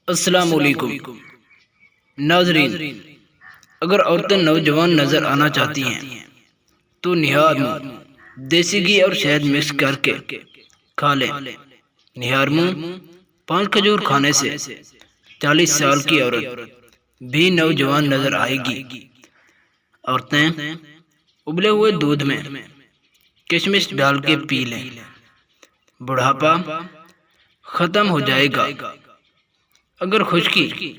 السلام علیکم ناظرین، اگر عورتیں نوجوان نظر آنا چاہتی ہیں تو نہار منہ دیسی گھی اور شہد مکس کر کے کھا لیں۔ نہار منہ 5 کھجور کھانے سے 40 سال کی عورت بھی نوجوان نظر آئے گی۔ عورتیں ابلے ہوئے دودھ میں کشمش ڈال کے پی لیں، بڑھاپا ختم ہو جائے گا۔ اگر خشکی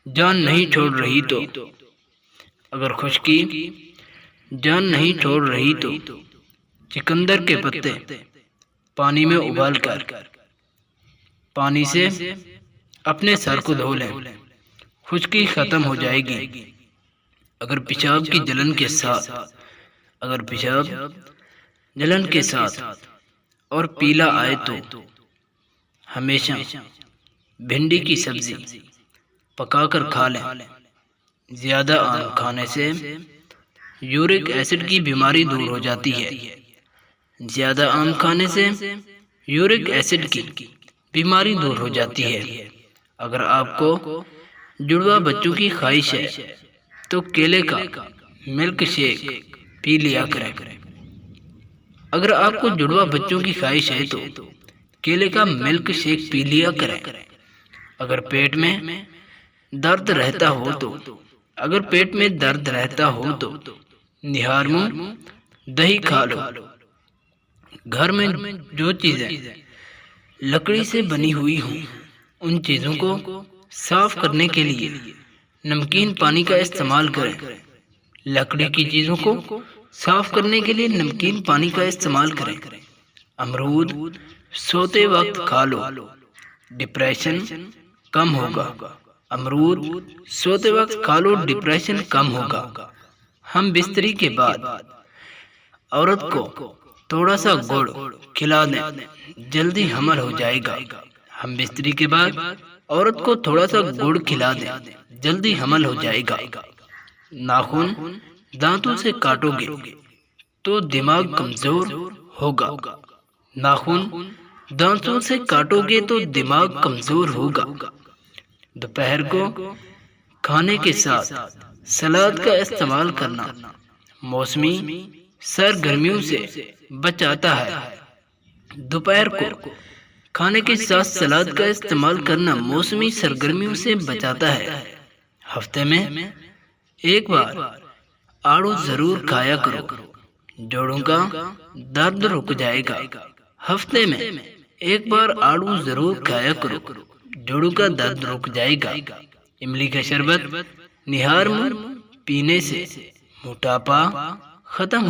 جان نہیں چھوڑ رہی تو چقندر کے پتے پانی میں ابال کر پانی سے اپنے سر کو دھو لیں، خشکی ختم ہو جائے گی۔ اگر پیشاب جلن کے ساتھ اور پیلا آئے تو ہمیشہ بھنڈی کی سبزی پکا کر کھا لیں۔ زیادہ آم کھانے سے یورک ایسڈ کی بیماری دور ہو جاتی ہے۔ اگر آپ کو جڑواں بچوں کی خواہش ہے تو کیلے کا ملک شیک پی لیا کریں۔ اگر پیٹ میں درد رہتا ہو تو نہار منہ دہی کھا لو۔ گھر میں جو چیزیں لکڑی سے بنی ہوئی ہوں ان چیزوں کو صاف کرنے کے لیے نمکین پانی کا استعمال کریں۔ امرود سوتے وقت کھا لو، ڈپریشن کم ہوگا۔ ہم بستری کے بعد عورت کو تھوڑا سا گڑ کھلا دیں، جلدی حمل ہو جائے گا۔ ناخن دانتوں سے کاٹو گے تو دماغ کمزور ہوگا۔ دوپہر کو کھانے کے ساتھ سلاد کا استعمال کرنا موسمی سرگرمیوں سے بچاتا ہے۔ ہفتے میں ایک بار آڑو ضرور کھایا کرو، جوڑوں کا درد رک جائے گا۔ املی کا شربت نہار منہ پینے سے موٹاپا ختم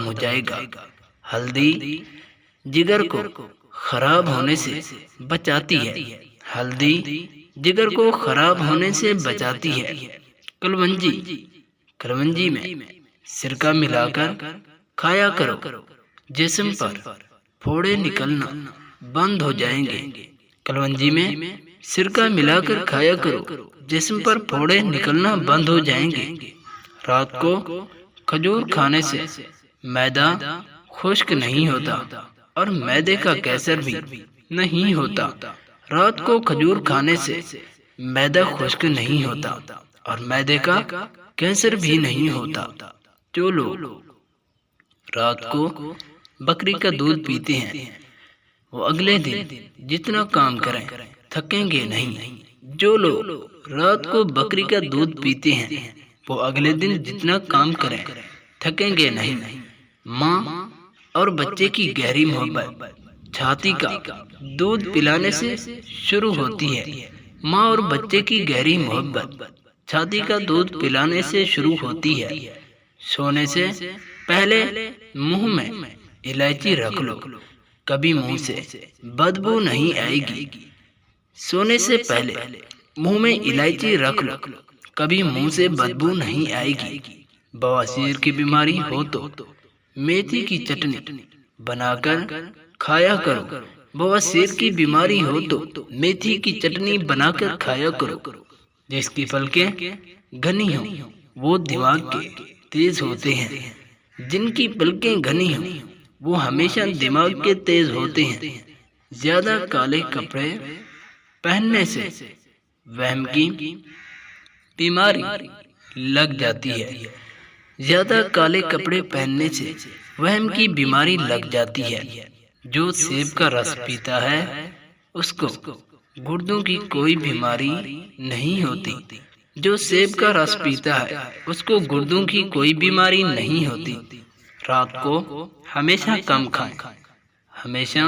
ہو جائے گا۔ ہلدی جگر کو خراب ہونے سے بچاتی ہے۔ کلونجی میں سرکہ ملا کر کھایا کرو، جسم پر پھوڑے نکلنا بند ہو جائیں گے۔ رات کو کھجور کھانے سے معدہ خشک نہیں ہوتا اور معدے کا کینسر بھی نہیں ہوتا۔ جو لوگ رات کو بکری کا دودھ پیتے ہیں وہ اگلے دن جتنا کام کریں تھکیں گے نہیں۔ ماں اور بچے کی گہری محبت چھاتی کا دودھ پلانے سے شروع ہوتی ہے۔ سونے سے پہلے منہ میں الائچی رکھ لو، کبھی منہ سے بدبو نہیں آئے گی۔ بواسیر کی بیماری ہو تو میتھی کی چٹنی بنا کر کھایا کرو۔ جس کی پلکیں گھنی ہوں وہ دماغ کے تیز ہوتے ہیں، جن کی پلکیں گھنی ہوں وہ ہمیشہ دماغ کے تیز ہوتے ہیں۔ زیادہ کالے کپڑے پہننے سے وہم کی بیماری لگ جاتی ہے۔ زیادہ کالے کپڑے پہننے سے وہم کی بیماری لگ جاتی ہے۔ جو سیب کا رس پیتا ہے اس کو گردوں کی کوئی بیماری نہیں ہوتی۔ جو سیب کا رس پیتا ہے اس کو گردوں کی کوئی بیماری نہیں ہوتی۔ رات کو ہمیشہ کم کھائیں، ہمیشہ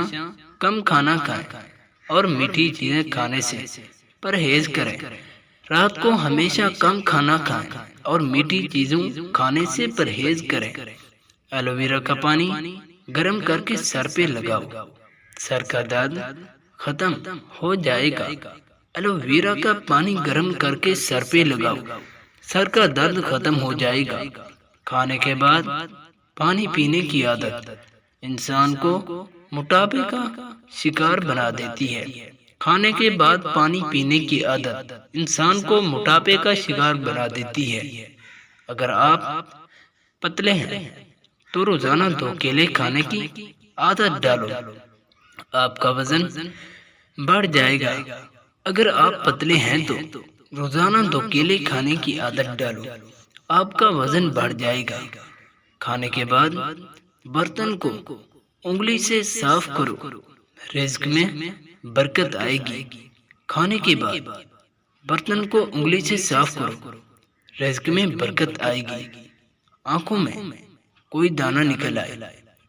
کم کھانا کھائیں اور میٹھی چیزیں کھانے سے پرہیز کریں۔ رات کو ہمیشہ کم کھانا کھائیں اور میٹھی چیزوں کھانے سے پرہیز کریں۔ ایلو ویرا کا پانی گرم کر کے سر پہ لگاؤ، سر کا درد ختم ہو جائے گا۔ ایلو ویرا کا پانی گرم کر کے سر پہ لگاؤ، سر کا درد ختم ہو جائے گا۔ کھانے کے بعد پانی پینے کی عادت انسان کو موٹاپے کا شکار بنا دیتی ہے۔ کھانے کے بعد پانی پینے کی عادت انسان کو موٹاپے کا شکار بنا دیتی ہے۔ اگر آپ پتلے ہیں تو روزانہ 2 کیلے کھانے کی عادت ڈالو، آپ کا وزن بڑھ جائے گا۔ اگر آپ پتلے ہیں تو روزانہ 2 کیلے کھانے کی عادت ڈالو، آپ کا وزن بڑھ جائے گا۔ کھانے کے بعد برتن کو انگلی سے صاف کرو، رزق میں برکت آئے گی۔ کھانے کے بعد برتن کو انگلی سے صاف کرو، رزق میں برکت آئے گی۔ آنکھوں میں کوئی دانہ نکل آئے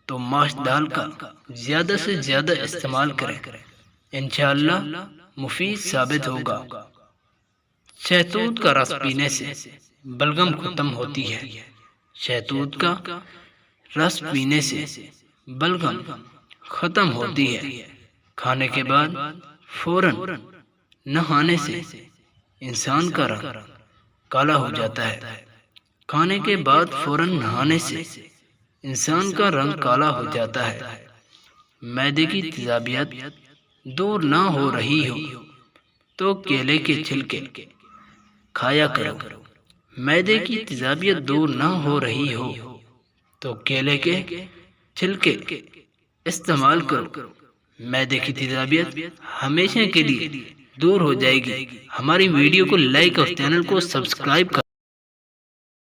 تو ماش دال کا زیادہ سے زیادہ استعمال کریں، انشاءاللہ مفید ثابت ہوگا۔ شہتوت کا رس پینے سے بلغم ختم ہوتی ہے۔ شہتوت کا رس پینے سے بلغم ختم ہوتی ہے۔ کھانے کے بعد فوراً نہانے سے انسان کا رنگ کالا ہو جاتا ہے۔ کھانے کے بعد فوراً نہانے سے انسان کا رنگ کالا ہو جاتا ہے۔ معدے کی تیزابیت دور نہ ہو رہی ہو تو کیلے کے چھلکے کھایا کرو۔ معدے کی تیزابیت دور نہ ہو رہی ہو تو کیلے کے چھلکے استعمال کرو۔ معدے کی تیزابیت ہمیشہ کے لیے دور ہو جائے گی۔ ہماری ویڈیو کو لائک اور چینل کو سبسکرائب کرو۔